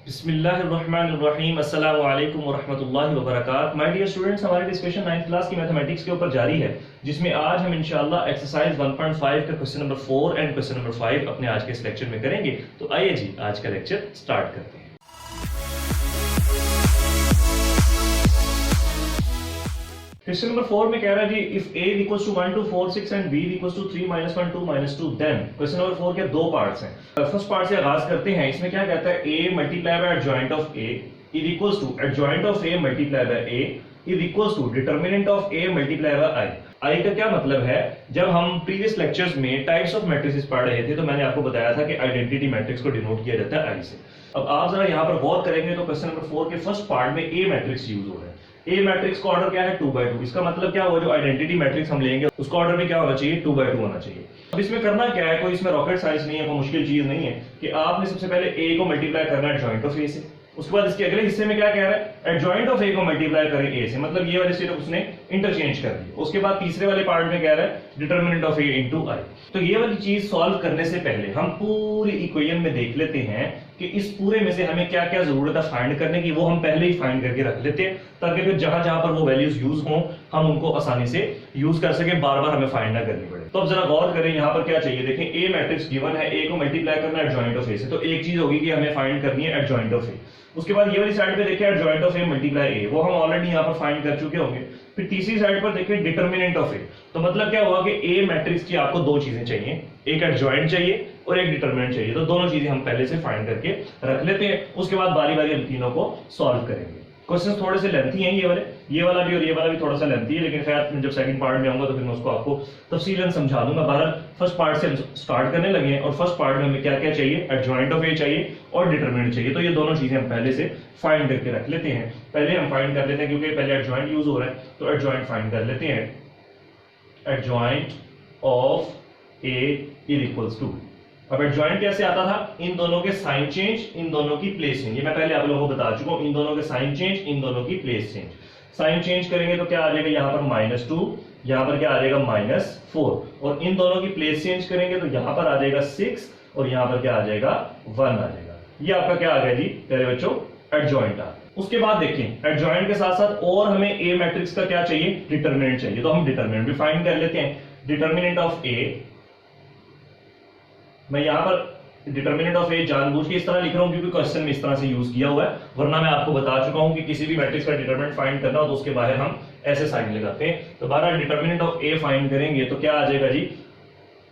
बिस्मिल्लाहिर्रहमानिर्रहीम अस्सलामु अलैकुम वरहमतुल्लाहि वबरकातुहू। माय डियर स्टूडेंट्स, हमारी डिस्कशन 9th क्लास की मैथमेटिक्स के ऊपर जारी है, जिसमें आज हम इंशाल्लाह एक्सरसाइज 1.5 का question number 4 and question number 5 अपने आज के इस लेक्चर में करेंगे। तो आइए जी आज का लेक्चर स्टार्ट करते हैं। क्वेश्चन नंबर 4 में कह रहा है जी if a equals to 1 to 4 6 and b equals to 3 -1 2 -2 then question number 4 के दो पार्ट्स हैं। फर्स्ट पार्ट से आगाज करते हैं। इसमें क्या कहता है a multiply by adjoint of a is equals to adjoint of a multiply by a is equals to determinant of a multiply by i। i का क्या मतलब है? जब हम प्रीवियस लेक्चर्स में टाइप्स ऑफ मैट्रिसेस पढ़ रहे थे तो मैंने आपको बताया था कि आइडेंटिटी मैट्रिक्स को डिनोट किया जाता है i से। अब आप जरा यहां पर गौर करेंगे तो क्वेश्चन नंबर 4 के फर्स्ट पार्ट में a मैट्रिक्स यूज हो रहा है। ए मैट्रिक्स का ऑर्डर क्या है 2/2। इसका मतलब क्या हुआ, जो आइडेंटिटी मैट्रिक्स हम लेंगे उसका ऑर्डर भी क्या होना चाहिए 2/2 होना चाहिए। अब इसमें करना क्या है, कोई इसमें रॉकेट साइंस नहीं है, कोई मुश्किल चीज नहीं है कि आपने सबसे पहले ए को मल्टीप्लाई करना है एडजॉइंट ऑफ ए से। उसके बाद इसके अगले हिस्से में क्या कह रहा है, एडजॉइंट ऑफ ए को मल्टीप्लाई करें ए से, मतलब ये वाले सिर्फ उसने इंटरचेंज कर दी। उसके बाद तीसरे वाले पार्ट में कह रहा है determinant of A into I. तो ये वाली चीज सॉल्व करने से पहले हम पूरी इक्वेशन में देख लेते हैं कि इस पूरे में से हमें क्या क्या जरूरत है फाइंड करने की, वो हम पहले ही फाइंड करके रख लेते हैं ताकि फिर जहां जहां पर वो वैल्यूज यूज हों हम उनको आसानी से यूज कर सके, बार बार हमें फाइंड ना करनी पड़े। तो अब जरा गौर करें यहाँ पर क्या चाहिए। देखें ए मैट्रिक्स गिवन है, ए को मल्टीप्लाई करना है एडजॉइंट ऑफ ए से, तो एक चीज होगी कि हमें फाइंड करनी है एडजॉइंट ऑफ ए। उसके बाद ये वाली साइड पे देखें एडजॉइंट ऑफ ए मल्टीप्लाई ए, वो हम ऑलरेडी यहाँ पर फाइंड कर चुके होंगे। फिर तीसरी साइड पर देखें डिटरमिनेंट ऑफ ए, तो मतलब क्या हुआ कि ए मैट्रिक्स की आपको दो चीजें चाहिए, एक एडजॉइंट चाहिए और एक डिटरमिनेंट चाहिए। तो दोनों चीजें हम पहले से फाइंड करके रख लेते हैं। उसके बाद बारी बारी हम तीनों को सॉल्व करेंगे। क्वेश्चन थोड़े से लेंथी हैं ये वाला भी और ये वाला भी थोड़ा सा लेंथी है, लेकिन खैर जब सेकंड पार्ट में आऊंगा तो फिर मैं उसको आपको तफसीलन समझा दूंगा। बहरहाल फर्स्ट पार्ट से हम स्टार्ट करने लगे हैं और फर्स्ट पार्ट में हमें क्या क्या चाहिए, एडजॉइंट ऑफ ए चाहिए और डिटरमिनेंट चाहिए। तो ये दोनों चीजें हम पहले से फाइंड करके रख लेते हैं। पहले हम फाइंड कर लेते हैं क्योंकि पहले एडजॉइंट यूज हो रहा है, तो एडजॉइंट फाइंड कर लेते हैं। Adjoint of A is equals to, अब एडजॉइंट कैसे आता था, इन दोनों के साइन चेंज, इन दोनों की प्लेस चेंज। ये मैं पहले आप लोगों को बता चुका हूं, इन दोनों के साइन चेंज, इन दोनों की प्लेस चेंज। साइन चेंज करेंगे तो क्या आ जाएगा, यहां पर -2, यहां पर क्या आ जाएगा -4, और इन दोनों की प्लेस चेंज करेंगे तो यहां पर आ जाएगा 6 और यहां पर क्या आ जाएगा 1 आ जाएगा। ये आपका क्या आ गया जी प्यारे बच्चों, एडजॉइंट आ। उसके बाद देखें एडजॉइंट के साथ साथ और हमें ए मैट्रिक्स का क्या चाहिए, डिटरमिनेंट चाहिए। तो हम डिटरमिनेंट भी फाइंड कर लेते हैं। डिटरमिनेंट ऑफ ए, मैं यहां पर डिटरमिनेंट ऑफ ए जानबूझ के इस तरह लिख रहा हूं क्योंकि क्वेश्चन में इस तरह से यूज किया हुआ है, वरना मैं आपको बता चुका हूं कि किसी भी मैट्रिक्स का डिटरमिनेंट फाइंड करना हो तो उसके बाहर हम ऐसे साइन लगाते हैं। तो बारह डिटरमिनेंट ऑफ ए फाइंड करेंगे तो क्या आ जाएगा जी,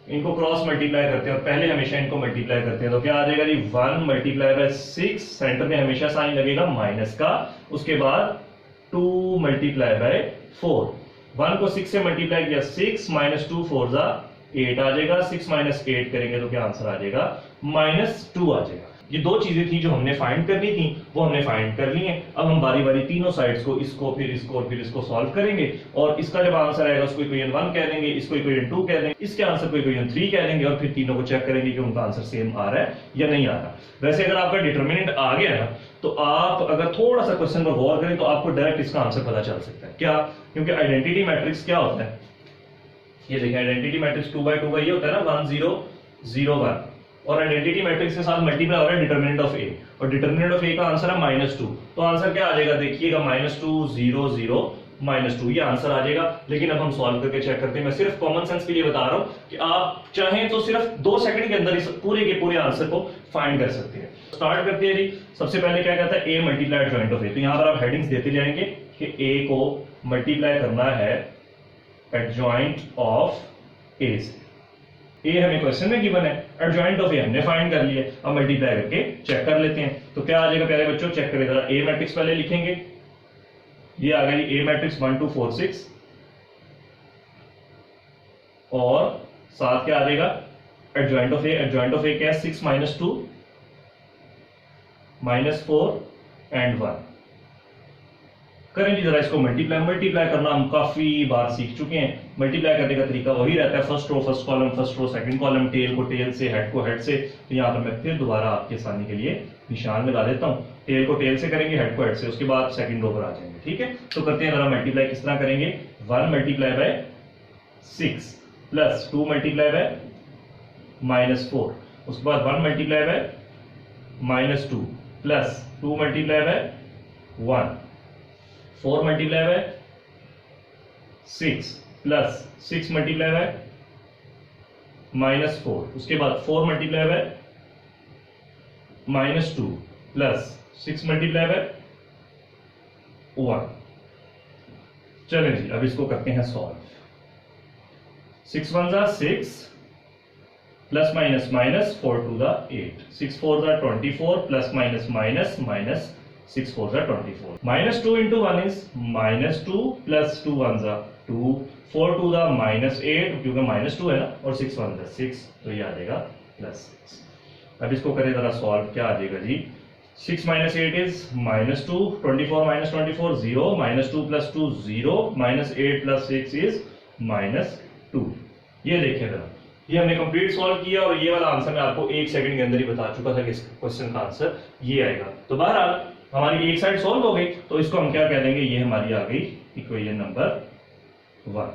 इनको क्रॉस मल्टीप्लाई करते हैं और पहले हमेशा इनको मल्टीप्लाई करते हैं। तो क्या आ जाएगा जी 1 मल्टीप्लाई बाय 6, सेंटर में हमेशा साइन लगेगा माइनस का। उसके बाद 2 मल्टीप्लाई बाय 4, 1 को 6 से मल्टीप्लाई किया 6 -2 4 8 आ जाएगा। 6 - 8 करेंगे तो क्या आंसर आ जाएगा -2 आ जाएगा। ये दो चीजें थी जो हमने फाइंड करनी थी, वो हमने फाइंड कर ली हैं। अब हम बारी बारी तीनों साइड्स को, इसको फिर इसको और फिर इसको सॉल्व करेंगे और इसका जब आंसर आएगा उसको इक्वेशन 1 कह देंगे, इसको इक्वेशन 2 कह देंगे, इसके आंसर को इक्वेशन 3 कह देंगे और फिर तीनों को चेक करेंगे कि उनका आंसर सेम आ रहा है या नहीं आ रहा। वैसे अगर आपका डिटरमिनेंट आ गया ना तो आप अगर थोड़ा सा क्वेश्चन पर गौर करें तो आपको डायरेक्ट इसका आंसर पता चल सकता है। क्या? क्योंकि आइडेंटिटी मैट्रिक्स क्या होता है, ये देखिए आइडेंटिटी मैट्रिक्स 2/2 का ये होता है ना 1 0 0 1, और आइडेंटिटी मैट्रिक्स के साथ मल्टीप्लाई हो रहा है डिटरमिनेंट ऑफ ए, और डिटरमिनेंट ऑफ ए का आंसर है -2। तो आंसर क्या आ जाएगा, देखिएगा -2 0 0 -2, ये आंसर आ जाएगा। लेकिन अब हम सॉल्व करके चेक करते हैं। मैं सिर्फ कॉमन सेंस के लिए बता रहा हूं कि आप चाहें तो सिर्फ 2 सेकंड के अंदर इस पूरे के पूरे आंसर को फाइंड कर सकते हैं। स्टार्ट करते हैं जी। सबसे पहले क्या कहता है, ए मल्टीप्लाई एडजॉइंट ऑफ ए। तो यहां पर आप हेडिंग्स देते जाएंगे कि ए को मल्टीप्लाई करना है एडजॉइंट ऑफ ए से। ए हमें क्वेश्चन में गिवन है, एडजॉइंट ऑफ ए हमने फाइंड कर लिया। अब मल्टीप्लाई करके चेक कर लेते हैं तो क्या आ जाएगा प्यारे बच्चों, चेक करें जरा। ए मैट्रिक्स पहले लिखेंगे, ये आ गई ए मैट्रिक्स 1 2 4 6, और साथ क्या आ जाएगा adjoint of A. Adjoint of A क्या है 6 -2 -4 एंड 1। करें जी जरा इसको मल्टीप्लाई करना हम काफी बार सीख चुके हैं। मल्टीप्लाई करने का तरीका वही रहता है, first row first column, first row second column, tail को टेल से, हेड को हेड से। तो यहाँ पर मैं फिर दोबारा आपके आसानी के लिए निशान लगा देता हूँ। टेल को टेल से करेंगे, हेड को हेड से, उसके बाद सेकंड रो पर आ जाएंगे। ठीक है, तो करते हैं जरा मल्टीप्लाई किस तरह करेंगे। 1 multiply bye 6 plus 2 multiply bye -4, उसके बाद 1 multiply by -2 plus 2 multiply by 1, 4 multiply by 6 plus 6 multiply by -4, उसके बाद 4 multiply by -2 plus 6 multiply by 1। चलें जी, अब इसको करते हैं सॉल्व। 6 1 जा 6 प्लस माइनस माइनस 4 2 जा 8, 6 4 जा 24 प्लस माइनस माइनस माइनस 6 4 जा 24, -2 into 1 is -2 प्लस 2 1 जा 2, 4 2 जा -8 क्योंकि -2 है ना, और 6 1 जा 6, तो ये आ जाएगा +6। अब इसको करें जरा सॉल्व, क्या आ जाएगा जी? 6 minus 8 is -2, 24 minus 24 0, -2 plus 2 0, -8 plus 6 is -2। ये देखिए जरा, ये हमने कंप्लीट सॉल्व किया और ये वाला आंसर मैं आपको 1 सेकंड के अंदर ही बता चुका था कि इस क्वेश्चन का आंसर ये आएगा। तो बहरहाल हमारी एक साइड सॉल्व हो गई, तो इसको हम क्या कह देंगे, ये हमारी आ गई इक्वेशन नंबर 1।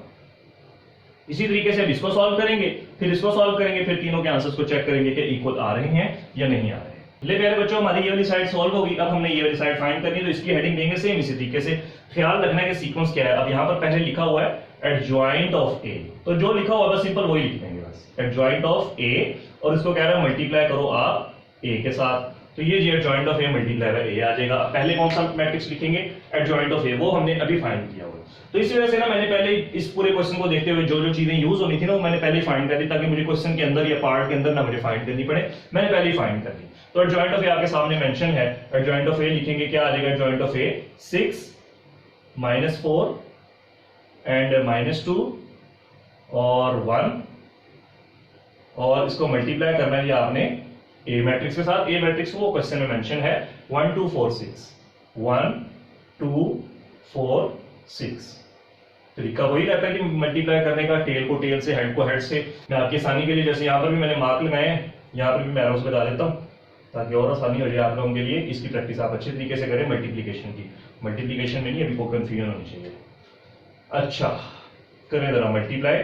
इसी तरीके से अब इसको सॉल्व करेंगे, फिर इसको सॉल्व करेंगे, फिर तीनों के आंसर्स को चेक करेंगे कि इक्वल आ रहे हैं या नहीं आ रहे हैं। ले प्यारे बच्चों, हमारी ये वाली साइड सॉल्व होगी। अब हमने ये वाली साइड फाइंड करनी है, तो इसकी हेडिंग देंगे सेम इसी तरीके से। ख्याल रखना है कि सीक्वेंस क्या है। अब यहाँ पर पहले लिखा हुआ है एडजॉइंट ऑफ ए, तो जो लिखा हुआ है सिंपल वही लिख देंगे बस, एडजॉइंट ऑफ ए, और इसको कह रहा है मल्टीप्लाई करो आप ए के साथ, तो ये जी adjoint of A multiply by A आ जाएगा। पहले कौन सा मैट्रिक्स लिखेंगे? एडजॉइंट ऑफ ए, वो हमने अभी फाइंड किया हुआ। तो इस वजह से ना मैंने पहले इस पूरे क्वेश्चन को देखते हुए जो जो चीजें यूज होनी थी ना, वो मैंने पहले ही फाइंड कर दी, ताकि मुझे क्वेश्चन के अंदर या पार्ट के अंदर ना मुझे फाइंड करनी पड़े, मैंने पहले ही फाइंड कर दी। तो एडजॉइंट ऑफ ए आपके सामने मेंशन है, एडजॉइंट ऑफ ए लिखेंगे, क्या आ जाएगा एडजॉइंट ऑफ ए? 6 -4 एंड -2 और 1, और इसको मल्टीप्लाई करना है आपने ए मैट्रिक्स के साथ। ए मैट्रिक्स वो क्वेश्चन में मेंशन है 1 2 4 6, 1 2 4 6। तरीका वही रहता है कि मल्टीप्लाई करने का, टेल को टेल से, हेड को हेड से। मैं आपकी आसानी के लिए, जैसे यहाँ पर भी मैंने मार्क लगाए हैं, यहाँ पर भी मैं एरोस लगा देता हूँ ताकि और आसानी हो जाए आप लोगों के लिए। इसकी प्रैक्टिस आप अच्छे तरीके से करें मल्टीप्लिकेशन की, मल्टीप्लिकेशन में नहीं अभी को कंफ्यूजन होनी चाहिए। अच्छा करें जरा multiply,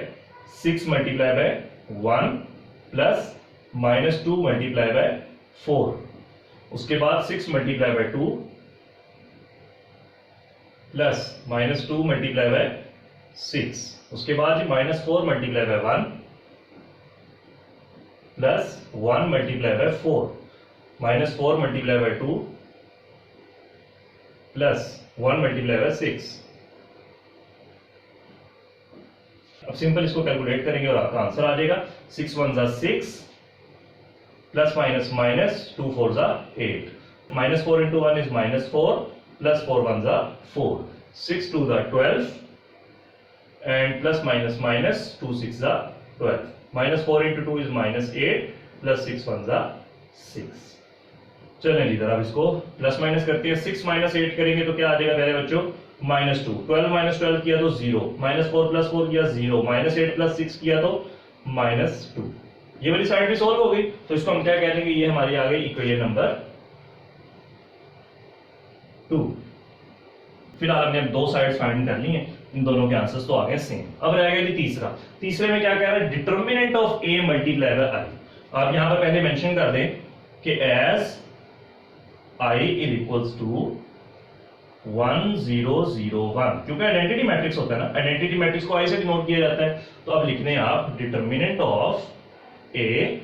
6 multiply by 1 plus -2 multiply bye 4, उसके बाद 6 multiply by 2 plus -2 multiply bye 6, उसके बाद -4 multiply by 1 plus 1 multiply bye 4, -4 multiply by 2 plus 1 multiply bye 6। अब सिंपल इसको कैलकुलेट करेंगे और आपका आंसर आ जाएगा 6 1 जा 6 प्लस माइनस माइनस 2 4 जा 8, -4 into 1 is -4 प्लस 4 1 जा 4, 6 2 जा 12 एंड प्लस माइनस माइनस 2 6 जा 12, -4 into 2 is -8 प्लस 6 1 जा 6। चलें जी जरा इसको प्लस माइनस करते हैं। 6 - 8 करेंगे तो क्या आ जाएगा मेरे बच्चों? -2, 12 - 12 किया तो 0, -4 + 4 किया 0, -8 + 6 किया तो -2। ये वाली साइड भी सॉल्व हो गई, तो इसको हम क्या कह देंगे, ये हमारी आ गई इक्वेशन नंबर 2। फिलहाल हमने दो साइड्स फाइंड कर ली हैं, इन दोनों के आंसर्स तो आ गए सेम। अब रह गया जी तीसरा। तीसरे में क्या कह रहा है? Determinant of A multiply by I. आप यहां पर पहले मेंशन कर दें कि as I is equals to 1 0 0 1, क्योंकि आइडेंटिटी मैट्रिक्स होता है ना, आइडेंटिटी मैट्रिक्स को आई से डिनोट किया जाता है। तो अब लिखने आप डिटर्मिनेंट ऑफ ए,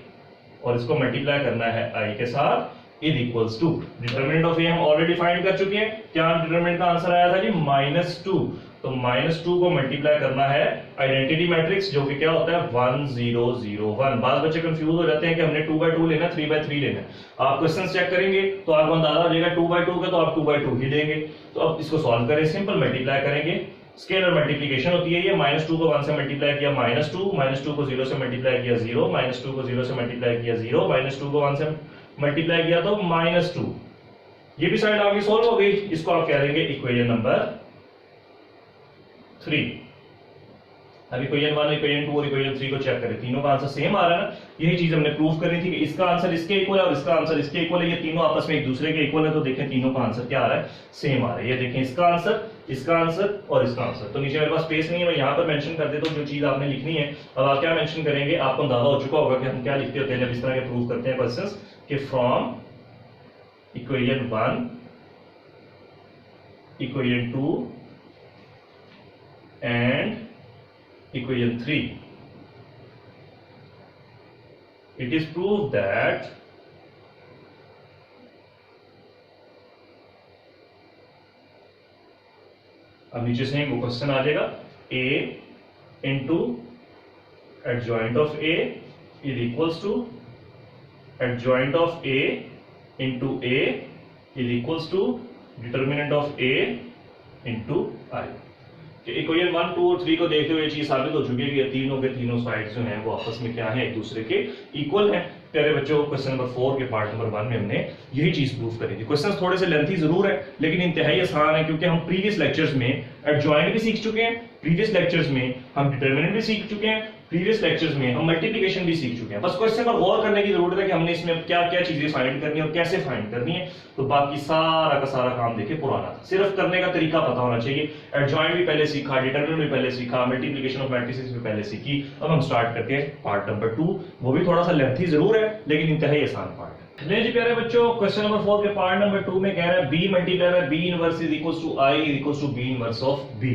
और इसको मल्टीप्लाई करना है आई के साथ, is equals to determinant of A हम ऑलरेडी फाइंड कर चुके हैं। क्या डिटर्मिनेंट का आंसर आया था जी? -2। तो -2 को मल्टीप्लाई करना है आइडेंटिटी मैट्रिक्स, जो कि क्या होता है 1 0 0 1। बाद बच्चे कंफ्यूज हो जाते हैं कि हमने 2/2 लेना, 3/3 लेना। आप क्वेश्चन चेक करेंगे तो आपको अंदाजा हो जाएगा 2/2 का, तो आप 2/2 ही लेंगे। तो अब इसको सॉल्व करें, सिंपल मल्टीप्लाई करेंगे, स्केलर मल्टीप्लिकेशन होती है ये। -2 को 1 से मल्टीप्लाई किया -2, -2 को 0 से मल्टीप्लाई किया 0, -2 को 0 से मल्टीप्लाई किया 0, -2 को 1 से मल्टीप्लाई किया तो -2। ये भी साइड आपकी सॉल्व हो गई। इसको आप कह देंगे इक्वेशन नंबर 3। अब इक्वेशन 1, इक्वेशन 2 और इक्वेशन 3 को चेक करें, तीनों का आंसर सेम आ रहा है ना। यही चीज हमने प्रूव करनी थी कि इसका आंसर इसके इक्वल है और इसका आंसर इसके इक्वल है। ये तीनों आपस में एक दूसरे के इक्वल है, तो देखें तीनों का आंसर क्या आ रहा है? सेम आ रहा है। ये देखें इसका आंसर, इसका आंसर और इसका आंसर। तो नीचे मेरे पास स्पेस नहीं है, मैं यहाँ पर मेंशन कर देता हूँ जो चीज आपने लिखनी है। अब आप क्या मेंशन करेंगे? आपको अंदाजा हो चुका होगा कि हम क्या लिखते होते हैं जब इस तरह के प्रूव करते हैं क्वेश्चंस, कि from equation 1, equation 2 and equation 3. It is proved that अब नीचे से वो क्वेश्चन आ जाएगा a into adjoint of a is equals to adjoint of a into a is equals to determinant of A into I. Equation 1, 2 और 3 को देखते हुए ये चीज साबित हो चुकी है कि तीनों के तीनों साइड्स जो हैं वो आपस में क्या है, एक दूसरे के इक्वल हैं। प्यारे बच्चों, क्वेश्चन नंबर 4 के पार्ट नंबर 1 में हमने यही चीज प्रूव करी थी। क्वेश्चंस थोड़े से लेंथी जरूर है लेकिन इंतहाई आसान है, क्योंकि हम प्रीवियस लेक्चर्स में एडजॉइंट भी सीख चुके हैं, प्रीवियस लेक्चर्स में हम डिटर्मिनेंट भी सीख चुके हैं, प्रीवियस लेक्चर्स में हम मल्टीप्लिकेशन भी सीख चुके हैं। बस क्वेश्चन पर गौर करने की जरूरत है कि हमने इसमें क्या क्या चीजें फाइंड करनी है और कैसे फाइंड करनी है। तो बाकी सारा का सारा काम देखिए पुराना था, सिर्फ करने का तरीका पता होना चाहिए। एडजॉइंट भी पहले सीखा, डिटर्मिनेंट भी पहले सीखा, मल्टीप्लिकेशन ऑफ मैट्रिसेस भी पहले सीखी। अब हम स्टार्ट करते हैं पार्ट नंबर 2। वो भी थोड़ा सा लेंथी जरूर है लेकिन इंतहाई आसान पार्ट है। जी प्यारे बच्चों, क्वेश्चन नंबर 4 के पार्ट नंबर 2 में कह रहा है b multiply by b inverse is equals to i is equals to b inverse of b।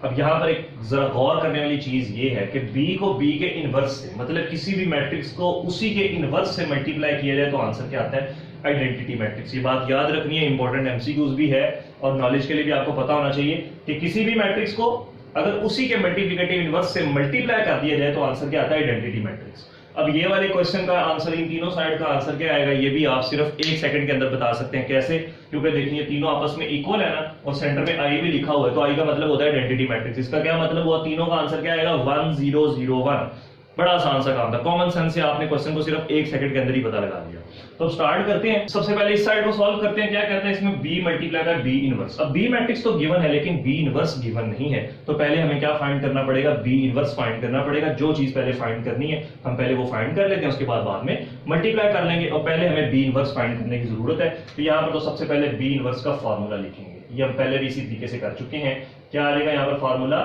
अब यहां पर एक जरा गौर करने वाली चीज ये है कि b को b के इनवर्स से, मतलब किसी भी मैट्रिक्स को उसी के इनवर्स से मल्टीप्लाई किया जाए तो आंसर क्या आता है, आइडेंटिटी मैट्रिक्स। ये बात याद रखनी है, इंपॉर्टेंट एमसीक्यूज भी है और नॉलेज के लिए भी आपको पता होना चाहिए कि किसी भी मैट्रिक्स को अगर उसी के मल्टीप्लिकेटिव इनवर्स से मल्टीप्लाई कर दिया जाए तो आंसर क्या आता है, आइडेंटिटी मैट्रिक्स। अब ये वाले क्वेश्चन का आंसर, इन तीनों साइड का आंसर क्या आएगा, ये भी आप सिर्फ 1 सेकंड के अंदर बता सकते हैं। कैसे? क्योंकि देखिए तीनों आपस में इक्वल है ना, और सेंटर में आई भी लिखा हुआ है, तो आई का मतलब होता है आइडेंटिटी मैट्रिक्स। इसका क्या मतलब हुआ, तीनों का आंसर क्या आएगा, 1 0 0 1। बड़ा आसान सा काम था, कॉमन सेंस से आपने क्वेश्चन को सिर्फ 1 सेकंड के अंदर ही पता लगा दिया। तो स्टार्ट करते हैं। सबसे पहले इस साइड को सॉल्व करते हैं। क्या कहते हैं इसमें, b multiply by b inverse. अब b मैट्रिक्स तो गिवन है लेकिन b इनवर्स गिवन नहीं है, तो पहले हमें क्या फाइंड करना पड़ेगा, b इनवर्स फाइंड करना पड़ेगा। जो चीज पहले फाइंड करनी है हम पहले वो फाइंड कर लेते हैं, उसके बाद में मल्टीप्लाई कर लेंगे। और पहले हमें b इनवर्स फाइंड करने की जरूरत है। तो यहाँ पर तो सबसे पहले b इनवर्स का फॉर्मूला लिखेंगे, ये हम पहले भी इसी तरीके से कर चुके हैं। क्या आ जाएगा यहाँ पर formula,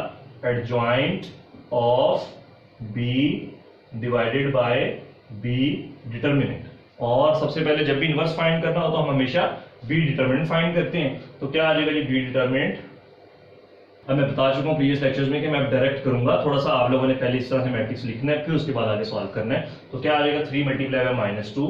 adjoint of b divided by b determinant. और सबसे पहले जब भी इनवर्स फाइंड करना हो तो हम हमेशा b डिटर्मिनेंट फाइंड करते हैं। तो क्या आ जाएगा जी, b डिटर्मिनेंट। अब मैं बता चुका हूं प्रीवियस लेक्चर्स में कि मैं डायरेक्ट करूंगा, थोड़ा सा आप लोगों ने पहले इस तरह से मैट्रिक्स लिखना है फिर उसके बाद आगे सॉल्व करना है। तो क्या आ जाएगा, 3 मल्टीप्लाई बाय -2,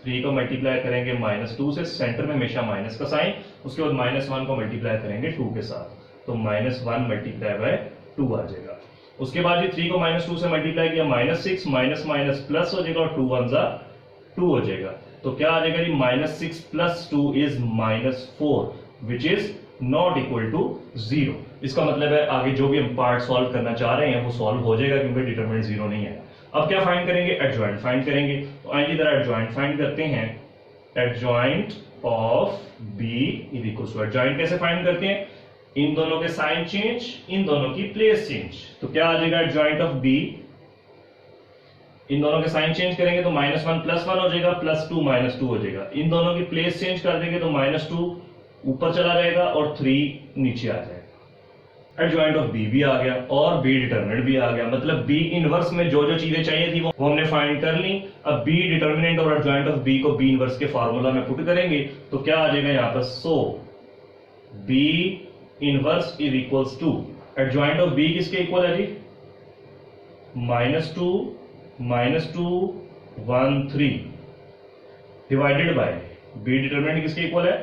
3 को मल्टीप्लाई करेंगे -2 से, सेंटर में हमेशा माइनस का साइन, उसके बाद -1 को मल्टीप्लाई करेंगे 2 के साथ, तो -1 मल्टीप्लाई बाय 2 आ जाएगा। उसके बाद ये 3 को -2 से मल्टीप्लाई किया, -6 माइनस माइनस प्लस हो जाएगा और 2 1 जा 2 हो जाएगा। तो क्या आ जाएगा जी, -6 + 2 is -4 which is not equal to 0। इसका मतलब है आगे जो भी हम पार्ट सॉल्व करना चाह रहे हैं वो सॉल्व हो जाएगा क्योंकि डिटरमिनेंट 0 नहीं है। अब क्या फाइंड करेंगे, एडजॉइंट फाइंड करेंगे। तो आइए जरा एडजॉइंट फाइंड करते हैं। Adjoint of b is equal to, adjoint कैसे फाइंड करते हैं, इन दोनों के साइन चेंज, इन दोनों की प्लेस चेंज। तो क्या आ जाएगा एडजॉइंट ऑफ b, इन दोनों के साइन चेंज करेंगे तो -1 + 1 हो जाएगा, +2 -2 हो जाएगा। इन दोनों की प्लेस चेंज कर देंगे तो -2 ऊपर चला जाएगा और 3 नीचे आ जाएगा। एडजॉइंट ऑफ b भी आ गया और b डिटर्मिनेंट भी आ गया। मतलब b इनवर्स में जो जो चीजें चाहिए थी वो हमने फाइंड कर ली। अब b डिटर्मिनेंट और एडजॉइंट ऑफ b को b इनवर्स के फार्मूला में पुट करेंगे तो क्या आ जाएगा यहाँ पर, so b inverse is equals to, adjoint of b किसके इक्वल है जी, -2 -2 1 3 डिवाइडेड बाय b डिटर्मिनेंट किसके इक्वल है,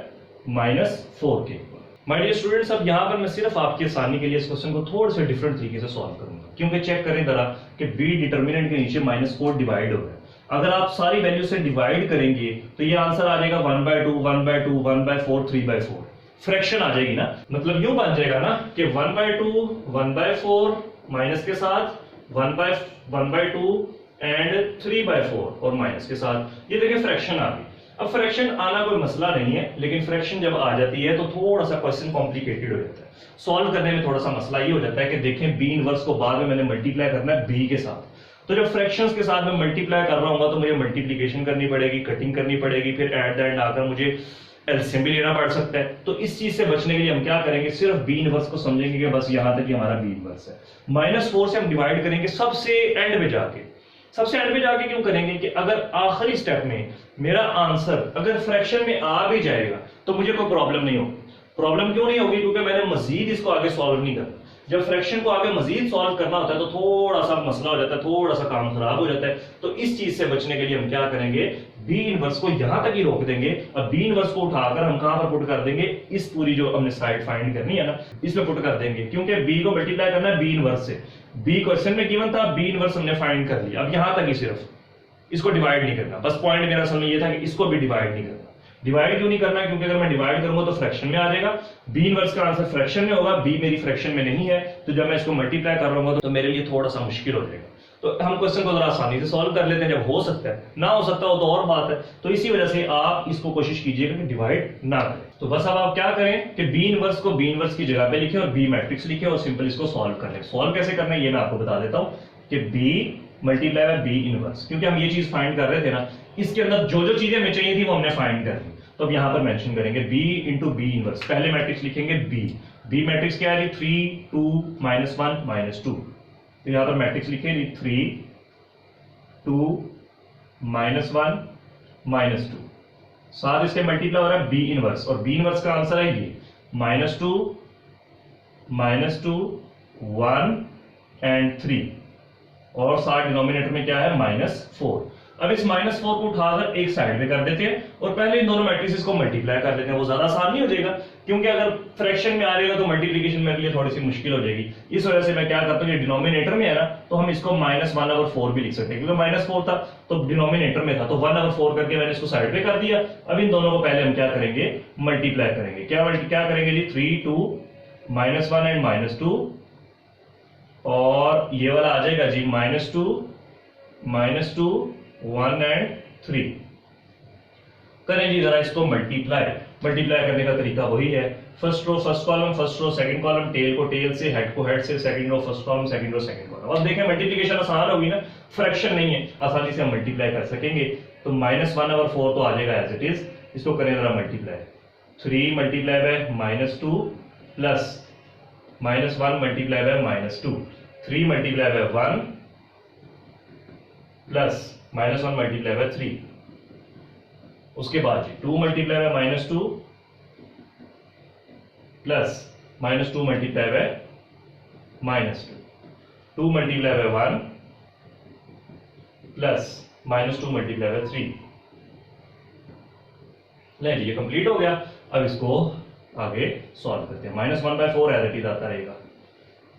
-4 के इक्वल। माय डियर स्टूडेंट्स, अब यहां पर मैं सिर्फ आपकी आसानी के लिए इस क्वेश्चन को थोड़े से डिफरेंट तरीके से सॉल्व करूंगा, क्योंकि चेक करें जरा कि b डिटर्मिनेंट के नीचे -4 डिवाइड हो गया। अगर आप सारी वैल्यू से डिवाइड करेंगे तो ये आंसर आ जाएगा 1/2 1/2 1/4 3/4। फ्रैक्शन आ जाएगी ना, मतलब यूं बन जाएगा ना कि 1/2 1/4 माइनस के साथ 1/2 एंड 3/4 और माइनस के साथ। ये देखिए फ्रैक्शन आ गई। अब फ्रैक्शन आना कोई मसला नहीं है, लेकिन फ्रैक्शन जब आ जाती है तो थोड़ा सा क्वेश्चन कॉम्प्लिकेटेड हो जाता है। सॉल्व करने में थोड़ा सा मसला ये हो जाता है कि देखें b इनवर्स को बाद में मैंने मल्टीप्लाई करना है b के साथ, तो जब फ्रैक्शंस के साथ मैं मल्टीप्लाई कर रहा हूँ तो मुझे मल्टीप्लिकेशन करनी पड़ेगी, कटिंग करनी पड़ेगी, फिर एट द एंड आकर मुझे एलसीएम भी लेना पड़ सकता है। तो इस चीज से बचने के लिए हम क्या करेंगे, सिर्फ b इनवर्स को समझेंगे कि बस यहां तक ही हमारा b इनवर्स है। -4 से हम डिवाइड करेंगे सबसे एंड में जाके, सबसे एंड पे जाके क्यों करेंगे कि अगर आखिरी स्टेप में मेरा आंसर अगर फ्रैक्शन में आ भी जाएगा तो मुझे कोई प्रॉब्लम नहीं होगी। प्रॉब्लम क्यों नहीं होगी? क्योंकि मैंने मजीद इसको आगे सॉल्व नहीं करना। जब फ्रैक्शन को आगे मजीद सॉल्व करना होता है तो थोड़ा सा मसला हो जाता है, थोड़ा सा काम खराब हो जाता है। तो इस चीज से बचने के लिए हम क्या करेंगे, बी इनवर्स को यहां तक ही रोक देंगे। अब बी इनवर्स को उठाकर हम कहां पर पुट कर देंगे, इस पूरी जो हमने साइड फाइंड करनी है ना, इसमें पुट कर देंगे, क्योंकि बी को मल्टीप्लाई करना है बी इनवर्स से। बी क्वेश्चन में गिवन था, बी इनवर्स हमने फाइंड कर लिया। अब यहां तक ही सिर्फ इसको डिवाइड नहीं करना। बस पॉइंट मेरा असल में ये था कि इसको भी डिवाइड नहीं करना। डिवाइड क्यों नहीं करना? क्योंकि अगर मैं डिवाइड करूंगा तो फ्रैक्शन में आ जाएगा। बी इनवर्स का आंसर फ्रैक्शन में होगा, बी मेरी फ्रैक्शन में नहीं है, तो जब मैं इसको मल्टीप्लाई कर रहा हूं तो मेरे लिए थोड़ा सा मुश्किल हो जाएगा। तो हम क्वेश्चन को जरा आसानी से सॉल्व कर लेते हैं। जब हो सकता है, ना हो सकता हो तो और बात है। तो इसी वजह से आप इसको कोशिश कीजिएगा कि डिवाइड ना करें। तो बस अब आप क्या करें कि बी इनवर्स को बी इनवर्स की जगह पे लिखें और बी मैट्रिक्स लिखें और सिंपल इसको सॉल्व कर लें। सॉल्व कैसे करना है ये मैं आपको बता देता हूं कि B multiply by B inverse, क्योंकि हम ये चीज फाइंड कर रहे थे ना, इसके अंदर जो जो चीजें हमें चाहिए थी वो हमने फाइंड कर ली। तो अब यहां पर मेंशन करेंगे b इंटू बी इनवर्स। पहले मैट्रिक्स लिखेंगे b मैट्रिक्स क्या है? 3 2 -1 -2। तो यहां पर मैट्रिक्स लिखेंगे 3 2 -1 -2। साथ इसके मल्टीप्लाई हो रहा है b इनवर्स, और b इनवर्स का आंसर है ये -2 -2 1 एंड 3, और साथ डिनोमिनेटर में क्या है -4। अब इस -4 को उठाकर एक साइड में कर देते हैं और पहले इन दोनों मैट्रिसेस को मल्टीप्लाई कर देते हैं। वो ज्यादा आसान नहीं हो जाएगा, क्योंकि अगर फ्रैक्शन में आ जाएगा तो मल्टीप्लिकेशन मेरे लिए थोड़ी सी मुश्किल हो जाएगी। इस वजह से मैं क्या करता हूँ, ये डिनोमिनेटर में है ना, तो हम इसको -1/4 भी लिख सकते हैं, क्योंकि -4 था तो डिनोमिनेटर में था, तो 1/4 करके मैंने इसको साइड पे कर दिया। अब इन दोनों को पहले हम क्या करेंगे, मल्टीप्लाई करेंगे। क्या करेंगे जी, 3 2 -1 एंड -2, और ये वाला आ जाएगा जी -2 1 एंड 3। करें जी जरा इसको मल्टीप्लाई करने का तरीका वही है, first row first column, first row second column, tail को टेल से, हेड को हेड से, second row first column, second row second column. अब देखें मल्टीप्लिकेशन आसान होगी ना, फ्रैक्शन नहीं है, आसानी से हम मल्टीप्लाई कर सकेंगे। तो -1/4 तो आ जाएगा एज इट इज। इसको करें जरा multiply, 3 multiply by -2 plus -1 multiply by -2, 3 multiply by 1 plus -1 multiply by 3। उसके बाद जी 2 multiply by -2 plus -2 multiply by -2, 2 multiply by 1 plus -2 multiply by 3। ले जी ये कंप्लीट हो गया। अब इसको आगे सॉल्व करते हैं। -1/4 एज इट इज आता रहेगा।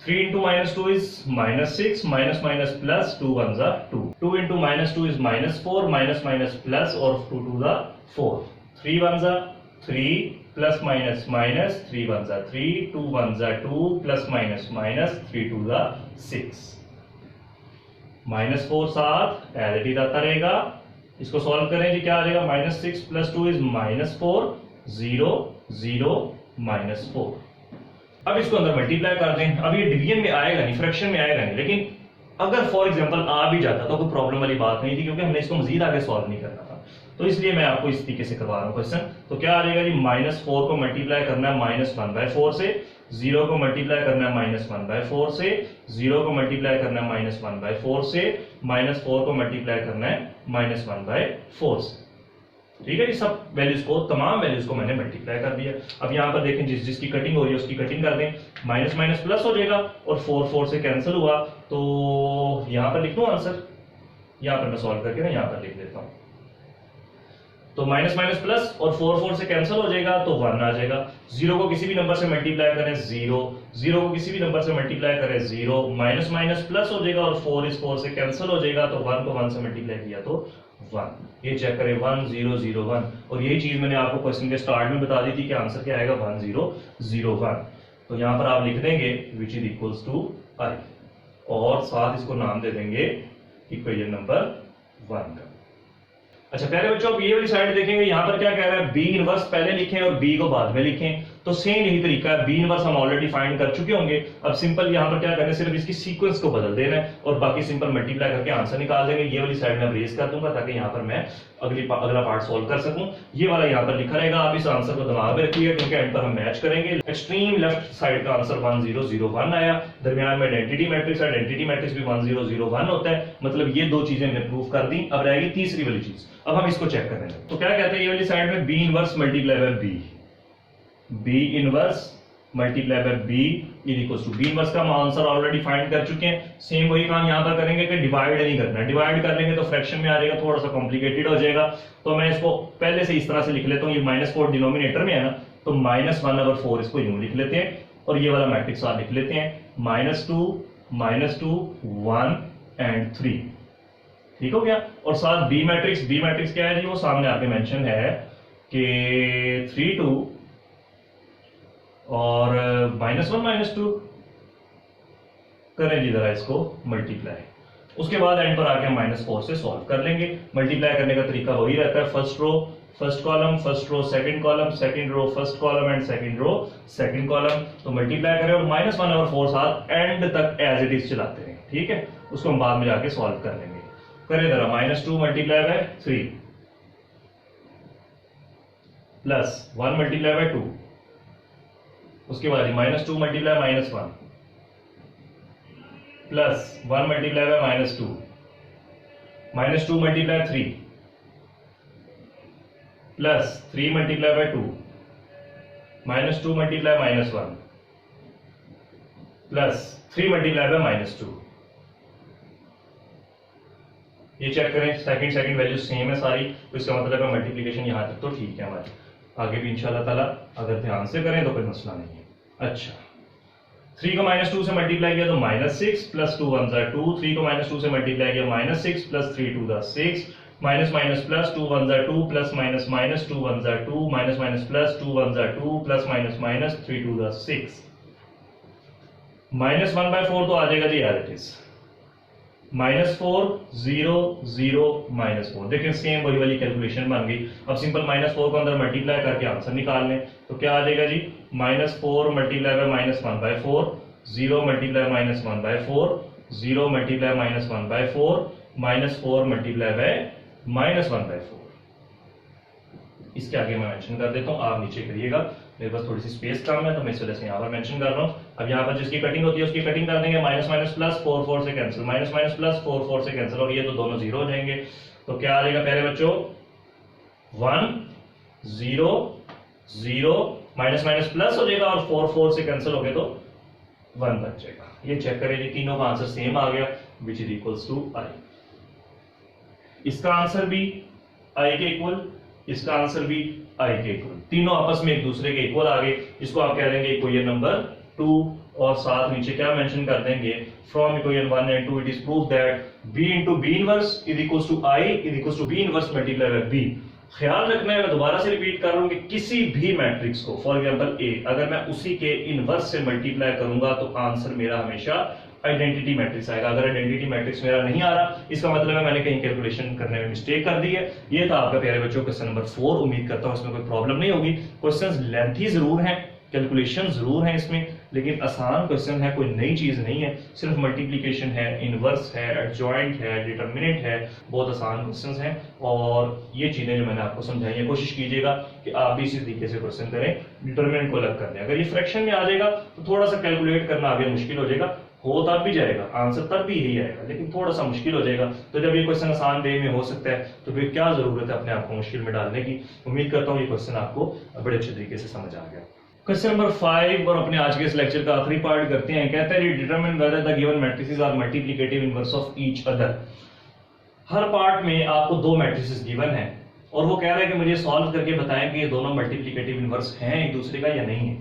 3 into -2 is -6, minus plus, 2 1s are 2. 2 into -2 is -4, minus plus, or 2 2s are 4. 3 1s are 3, plus minus, 3 1s are 3, 2 1s are 2, plus minus, 3 2s are 6. -4 साथ एज इट इज आता रहेगा। इसको solve करें जी, क्या आ जाएगा, -6 + 2 is -4, 0 0 -4। अब इसको अंदर मल्टीप्लाई कर दें। अब ये डिवीजन में आएगा नहीं, फ्रैक्शन में आएगा नहीं, लेकिन अगर फॉर एग्जांपल आ भी जाता तो कोई प्रॉब्लम वाली बात नहीं थी, क्योंकि हमने इसको मजीद आगे सॉल्व नहीं करना था। तो इसलिए मैं आपको इस तरीके से करवा रहा हूं क्वेश्चन। तो क्या आ जाएगा जी, -4 को मल्टीप्लाई करना है -1/4 से, 0 को मल्टीप्लाई करना है -1/4 से, 0 को मल्टीप्लाई करना है -1/4 से, -4 को मल्टीप्लाई करना है -1/4 से। ठीक है जी, सब वैल्यूज को, तमाम वैल्यूज को मैंने मल्टीप्लाई कर दिया। अब यहाँ पर देखें जिसकी कटिंग हो रही है उसकी कटिंग कर दें, माइनस प्लस हो जाएगा और 4 4 से कैंसिल हुआ, तो यहाँ पर लिख दूं आंसर। यहाँ पर मैं सॉल्व करके ना यहाँ पर लिख देता हूँ। तो माइनस प्लस और 4 4 से कैंसिल हो जाएगा तो 1 आ जाएगा। 0 को किसी भी नंबर से मल्टीप्लाई करें 0, 0 को किसी भी नंबर से मल्टीप्लाई करें 0, माइनस प्लस हो जाएगा और 4 इस 4 से कैंसिल हो जाएगा, तो 1 को 1 से मल्टीप्लाई किया तो 1। ये चेक करें 1 0 0 1, और यही चीज मैंने आपको क्वेश्चन के स्टार्ट में बता दी थी कि आंसर क्या आएगा 1 0 0 1। तो यहाँ पर आप लिख देंगे which is equals to I, और साथ इसको नाम दे देंगे इक्वेशन नंबर 1 का। अच्छा प्यारे बच्चों, अब ये वाली साइड देखेंगे, यहाँ पर क्या कह रहा है, बी इनवर्स पहले लिखें और बी को बाद में लिखें। तो सेम यही तरीका है, बी इनवर्स हम ऑलरेडी फाइंड कर चुके होंगे। अब सिंपल यहाँ पर क्या करना है, सिर्फ इसकी सीक्वेंस को बदल देना है और बाकी सिंपल मल्टीप्लाई करके आंसर निकाल देंगे। ये वाली साइड में रेज कर दूंगा ताकि यहाँ पर मैं अगला पार्ट सोल्व कर सकूं। ये वाला यहाँ पर लिखा रहेगा, आप इस आंसर को दिमाग में रखिएगा क्योंकि एंड पर हम मैच करेंगे। एक्सट्रीम लेफ्ट साइड का आंसर 1001 आया, दरमियान में आइडेंटिटी मैट्रिक्स, आइडेंटिटी मैट्रिक्स भी 1001 होता है, मतलब ये दो चीजें मैंने प्रूव कर दी। अब रहेगी तीसरी वाली चीज, अब हम इसको चेक करेंगे। तो क्या कहते हैं ये वाली साइड में, B inverse multiply by B, B inverse multiply by B equals to, B inverse का हम आंसर ऑलरेडी फाइंड कर चुके हैं। सेम वही काम यहां पर करेंगे कि डिवाइड नहीं करना है, डिवाइड कर लेंगे तो फ्रैक्शन में आ जाएगा, थोड़ा सा कॉम्प्लिकेटेड हो जाएगा। तो मैं इसको पहले से इस तरह से लिख लेता हूं, ये -4 डिनोमिनेटर में है ना, तो -1/4 इसको यूं लिख लेते हैं और ये वाला मैट्रिक्स लिख लेते हैं, -2 1 एंड 3, ठीक हो गया। और साथ बी मैट्रिक्स क्या है जी, वो सामने आपके मेंशन है कि 3 2 और -1 -2 करें जी जरा इसको मल्टीप्लाई, उसके बाद एंड पर आके -4 से सॉल्व कर लेंगे। मल्टीप्लाई करने का तरीका वही रहता है, first row first column, first row second column, second row first column and second row second column. तो मल्टीप्लाई करें और -1/4 साथ एंड तक एज इट इज चलाते हैं, ठीक है। उसको हम बाद में जाके सॉल्व कर लेंगे। करें जरा, -2 multiply by 3 plus 1 multiply by 2, उसके बाद -2 multiply -1 plus 1 multiply by -2, -2 multiply 3 plus 3 multiply by 2, -2 multiply -1 plus 3 multiply by -2। ये चेक करें, सेकंड वैल्यू सेम है सारी, तो इसका मतलब है मल्टीप्लिकेशन यहां तक तो ठीक है हमारी। आगे भी इंशाल्लाह ताला अगर ध्यान से करें तो कोई मसला नहीं है। अच्छा, 3 को -2 से मल्टीप्लाई किया तो -6 प्लस 2 1 2, 3 को -2 से मल्टीप्लाई किया -6 plus 3 2 6, minus plus 2 1 2 plus minus 2 1 2, minus plus 2 1 2 plus minus 3 2 6, -1/4 तो आ जाएगा जी एज इट इज, -4 0 0 -4। देखिए सेम वही वाली कैलकुलेशन बन गई। अब सिंपल -4 को अंदर मल्टीप्लाई करके आंसर निकाल लें तो क्या आ जाएगा जी, -4 multiply by -1/4, 0 multiply -1/4, 0 multiply -1/4, -4 multiply by -1/4। इसके आगे मैं मेंशन कर देता हूं, आप नीचे करिएगा, मेरे पास थोड़ी सी स्पेस कम है तो मैं इस वजह से यहाँ पर मेंशन कर रहा हूँ। अब यहाँ पर जिसकी कटिंग होती है उसकी कटिंग कर देंगे, माइनस प्लस 4 4 से कैंसिल, माइनस प्लस 4 4 से कैंसिल, और ये तो दोनों जीरो हो जाएंगे। तो क्या आ जाएगा प्यारे बच्चों, 1 0 0, माइनस प्लस हो जाएगा और 4 4 से कैंसिल हो गए तो 1 बच जाएगा। ये चेक करें, तीनों का आंसर सेम आ गया, विच इज इक्वल्स टू आई। इसका आंसर भी आई के इक्वल, इसका आंसर भी आई के इक्वल, तीनों आपस में एक दूसरे के इक्वल आ गए। इसको आप कह देंगे इक्वेशन नंबर 2 और साथ नीचे क्या मेंशन कर देंगे, from equation 1 and 2 it is proof that b into b inverse is equals to i is equals to b inverse multiply by b। ख्याल रखना है, मैं दोबारा से रिपीट कर रहा हूं कि किसी भी मैट्रिक्स को, फॉर एग्जांपल a, अगर मैं उसी के इनवर्स से मल्टीप्लाई करूंगा तो आंसर मेरा हमेशा आइडेंटिटी मैट्रिक्स आएगा। अगर आइडेंटिटी मैट्रिक्स मेरा नहीं आ रहा, इसका मतलब है मैंने कहीं कैलकुलेशन करने में मिस्टेक कर दी है। ये था आपका प्यारे बच्चों क्वेश्चन नंबर 4। उम्मीद करता हूं इसमें कोई प्रॉब्लम नहीं होगी। क्वेश्चंस लेंथी जरूर हैं, कैलकुलेशन जरूर है इसमें, लेकिन आसान क्वेश्चन है, कोई नई चीज नहीं है। सिर्फ मल्टीप्लिकेशन है, इनवर्स है, एडजॉइंट है, डिटरमिनेंट है, बहुत आसान क्वेश्चंस हैं। और ये चीजें जो मैंने आपको समझाई है, कोशिश कीजिएगा कि आप भी इसी तरीके से क्वेश्चन करें, डिटरमिनेंट को अलग कर दें। अगर ये फ्रैक्शन में आ जाएगा तो थोड़ा सा कैलकुलेट करना आगे मुश्किल हो जाएगा, हो तब भी जाएगा, आंसर तब भी यही आएगा, लेकिन थोड़ा सा मुश्किल हो जाएगा। तो जब ये क्वेश्चन आसान वे में हो सकता है तो फिर क्या जरूरत है अपने आप को मुश्किल में डालने की। उम्मीद करता हूँ ये क्वेश्चन आपको बड़े अच्छे तरीके से समझ आ गया। क्वेश्चन नंबर 5 और अपने आज के इस लेक्चर का आखिरी पार्ट करते हैं। कहता है determine whether the given matrices are multiplicative inverse of each other. हर पार्ट में आपको दो मैट्रिसेस गिवन है और वो कह रहा है कि मुझे सॉल्व करके बताएं कि ये दोनों मल्टीप्लिकेटिव इनवर्स हैं एक दूसरे का या नहीं है।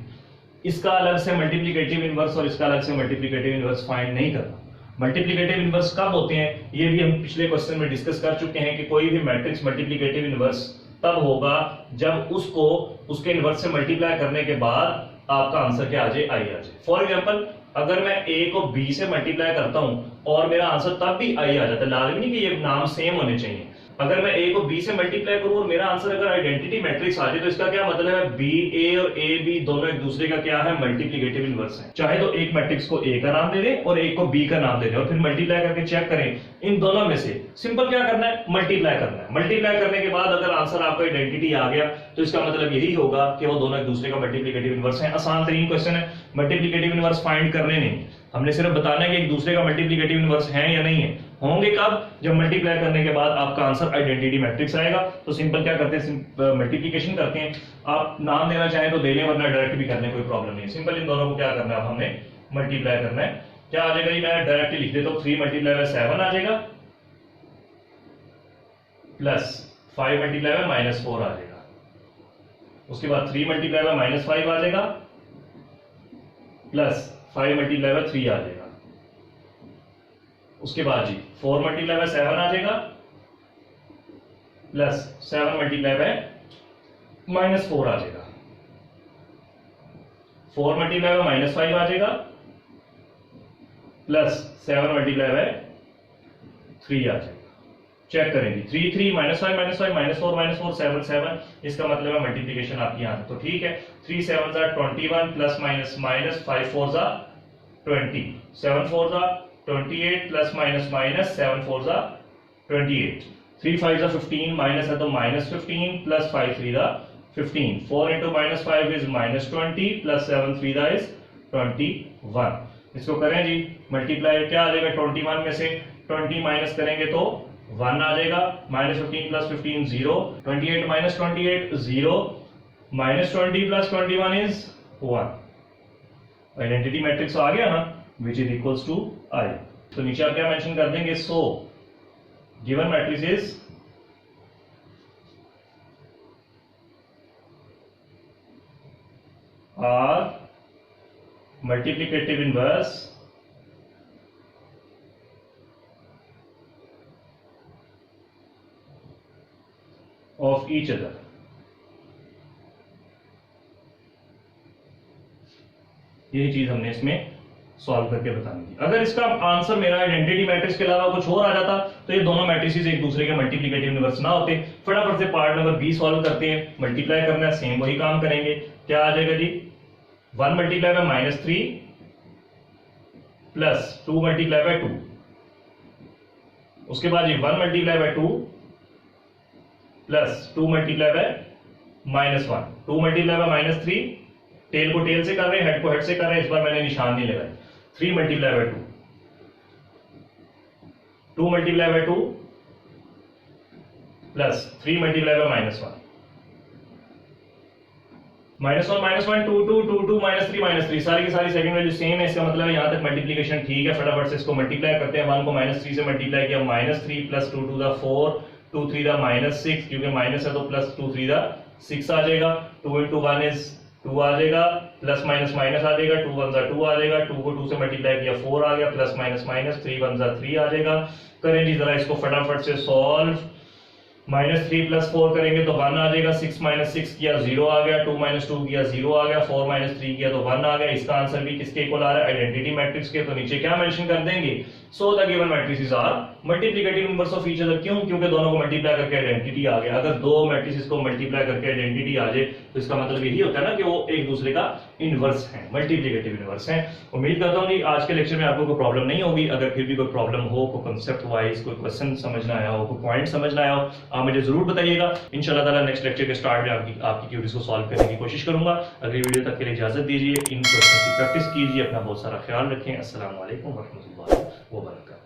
इसका अलग से मल्टीप्लिकेटिव इनवर्स और इसका अलग से मल्टीप्लिकेटिव इनवर्स फाइंड नहीं करना। मल्टीप्लिकेटिव इनवर्स कब होते हैं ये भी हम पिछले क्वेश्चन में डिस्कस कर चुके हैं कि कोई भी मैट्रिक्स मल्टीप्लिकेटिव इनवर्स तब होगा जब उसको उसके इनवर्स से मल्टीप्लाई करने के बाद आपका आंसर क्या आ जाए, आई आ जाए। फॉर एग्जांपल अगर मैं a को b से मल्टीप्लाई करता हूं और मेरा आंसर तब भी आई आ जाता है, लाजमी नहीं कि ये नाम सेम होने चाहिए। अगर मैं ए को बी से मल्टीप्लाई करूं और मेरा आंसर अगर आइडेंटिटी मैट्रिक्स आ जाए तो इसका क्या मतलब है, बी ए और ए बी दोनों एक दूसरे का क्या है, मल्टीप्लिकेटिव इनवर्स है। चाहे तो एक मैट्रिक्स को ए का नाम दे दें और एक को बी का नाम दे दें और फिर मल्टीप्लाई करके चेक करें इन दोनों में से सिंपल क्या करना है, मल्टीप्लाई करना है। मल्टीप्लाई करने के बाद अगर आंसर आपका आइडेंटिटी आ गया तो इसका मतलब यही होगा कि वो दोनों एक दूसरे का मल्टीप्लिकेटिव इनवर्स है। आसान तरीन क्वेश्चन है, मल्टीप्लिकेटिव इनवर्स फाइंड करने नहीं, हमने सिर्फ बताना है कि एक दूसरे का मल्टीप्लिकेटिव इनवर्स है या नहीं है। होंगे कब, जब मल्टीप्लाई करने के बाद आपका आंसर आइडेंटिटी मैट्रिक्स आएगा। तो सिंपल क्या करते हैं, मल्टीप्लिकेशन करते हैं। आप नाम देना चाहें तो दे लें वरना डायरेक्ट भी करने कोई प्रॉब्लम नहीं है। सिंपल इन दोनों को क्या करना है, अब हमने मल्टीप्लाई करना है। क्या आ जाएगा जी, मैं डायरेक्टली लिख देता हूं, 3 मल्टीप्लाई बाय 7 आ जाएगा प्लस 5 मल्टीप्लाई बाय -4 आ जाएगा। उसके बाद 3 मल्टीप्लाई बाय -5 आ जाएगा प्लस 5 मल्टीप्लाई बाय 3 आ जाएगा। उसके बाद जी 4 मल्टीप्लाई बाय 7 आ जाएगा प्लस 7 मल्टीप्लाई बाय -4 आ जाएगा। 4 मल्टीप्लाई बाय -5 आ जाएगा प्लस 7 मल्टीप्लाई बाय 3 आ जाएगा। चेक करेंगे 3 3 -5 -5 -4 -4 7 7, इसका मतलब है मल्टीप्लिकेशन आपकी यहां तो ठीक है। 3 7 21 plus minus minus 5 4 20, 7 4 28 plus minus minus 7 4 28, 3 5 15 minus है तो -15 plus 5 3 15, 4 into -5 is -20 plus 7 3 is 21। इसको करें जी मल्टीप्लाई, क्या आ जाएगा 21 में से 20 माइनस करेंगे तो 1 आ जाएगा, -15 plus 15 0, 28 minus 28 0, -20 plus 21 is 1। Identity matrix आ गया ना, which is equals to I। तो नीचे आप क्या मेंशन कर देंगे, so given matrix is are multiplicative inverse of each other. यही चीज हमने इसमें सॉल्व करके बतानी थी। अगर इसका आंसर मेरा आइडेंटिटी मैट्रिक्स के अलावा कुछ और आ जाता तो ये दोनों मैट्रिसेस एक दूसरे के मल्टीप्लिकेटिव इनवर्स ना होते। फटाफट से पार्ट नंबर बी सॉल्व करते हैं। मल्टीप्लाई करना है, सेम वही काम करेंगे। क्या आ जाएगा जी, 1 multiply by -3 plus 2 multiply by 2। उसके बाद जी 1 multiply by 2 plus 2 multiply by -1, 2 multiply by -3, tail को टेल से कर रहे हैं, हेड को हेड से कर रहे हैं, इस बार मैंने निशान नहीं लगाया। 3 multiply by 2, 2 multiply by 2 plus 3 multiply by -1, -1 2 2 2 2 -3 सारी की सारी सेकंड वैल्यू सेम है। इसका मतलब है यहां तक मल्टीप्लिकेशन ठीक है। फटाफट से इसको मल्टीप्लाई करते हैं। 1 को -3 से मल्टीप्लाई किया, -3 प्लस 2 2 4, 2 3 -6, क्योंकि माइनस है तो प्लस 2 3 6 आ जाएगा। 2 into 1 इज 2 आ जाएगा, प्लस माइनस माइनस आ जाएगा, 2 1 2 आ जाएगा, 2 को 2 से मल्टीप्लाई किया 4 आ गया, प्लस माइनस माइनस 3 1 3 आ जाएगा। करें जी जरा इसको फटाफट से सॉल्व। -3 प्लस 4 करेंगे तो 1 आ जाएगा, 6 माइनस 6 किया 0 आ गया, 2 माइनस 2 किया 0 आ गया, 4 माइनस 3 किया तो 1 आ गया। इसका आंसर भी किसके इक्वल आ रहा है, आइडेंटिटी मैट्रिक्स के। तो नीचे क्या मेंशन कर देंगे, so the given matrices are multiplicative inverse of each other. क्यों, क्योंकि दोनों को मल्टीप्लाई करके आइडेंटिटी आ गया। अगर दो मैट्रिसेस को मल्टीप्लाई करके आइडेंटिटी आ जाए तो इसका मतलब यही होता है ना कि वो एक दूसरे का इनवर्स है, मल्टीप्लिकेटिव इनवर्स है। उम्मीद करता हूं कि आज के लेक्चर में आपको कोई प्रॉब्लम नहीं होगी। अगर फिर भी कोई प्रॉब्लम हो, कोई कांसेप्ट वाइज कोई क्वेश्चन समझना आया हो, कोई पॉइंट समझना आया हो, आप मुझे जरूर बताइएगा। इंशाल्लाह ताला नेक्स्ट लेक्चर के स्टार्ट में आपकी क्यूरीज को सॉल्व करने की कोशिश करूंगा। अगली वीडियो तक के लिए इजाजत दीजिए। इन क्वेश्चन की प्रैक्टिस कीजिए, अपना बहुत सारा ख्याल रखें। अस्सलाम वालेकुम व रहमतुल्लाहि व बरकातहू।